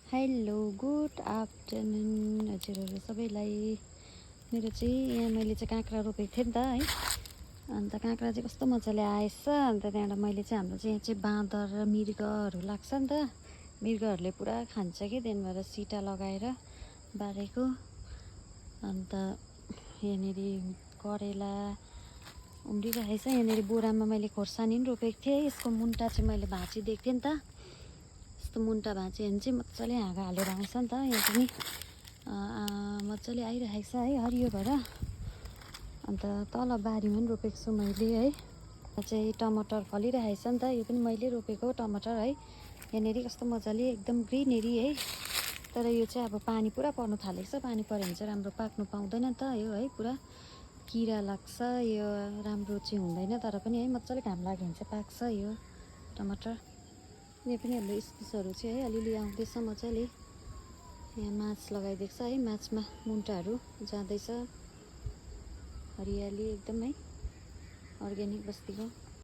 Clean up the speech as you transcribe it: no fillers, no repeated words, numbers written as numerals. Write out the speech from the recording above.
Hello good afternoon हजुरहरू सबैलाई। मेरो चाहिँ यहाँ मैले चाहिँ काँक्रा रोपेको थिएँ नि त है। अन्त काँक्रा चाहिँ कस्तो मजाले आएछ। अन्त त्यहाँबाट मैले चाहिँ हाम्रो चाहिँ यहाँ चाहिँ बाँदर र मृगहरू लाग्छ नि त। मृगहरूले पुरा खान्छ कि त्यही भएर सिटा लगाएर बारेको। अन्त यहाँनिर करेला उम्रिरहेछ। यहाँनिर बोरामा मैले खोर्सानी पनि रोपेको थिएँ। यसको मुन्टा चाहिँ मैले भाँचिदिएको थिएँ नि त। यस्तो मुन्टा भाँच्यो भने चाहिँ मजाले हाँगा हालेर आउँछ नि त। यहाँ पनि मजाले आइरहेको छ है हरियो भएर। अन्त तल बारीमा पनि रोपेको छु मैले है। चाहिँ टमाटर फलिरहेछ नि त। यो पनि मैले रोपेको टमाटर है। यहाँनिर कस्तो मजाले एकदम ग्रिनरी है। तर यो चाहिँ अब पानी पुरा पर्नु थालेको छ। पानी पऱ्यो भने चाहिँ राम्रो पाक्नु पाउँदैन नि त यो है। पुरा किरा लाग्छ यो, राम्रो चाहिँ हुँदैन। तर पनि है मजाले घाम लाग्यो भने चाहिँ पाक्छ यो टमाटर। यहाँ पनि हाम्रो इस्कुसहरू चाहिँ है अलिअलि आउँदैछ मजाले। यहाँ माछ लगाइदिएको छ है। माछमा मुन्टाहरू जाँदैछ। हरियाली एकदम है, अर्ग्यानिक बस्तीको।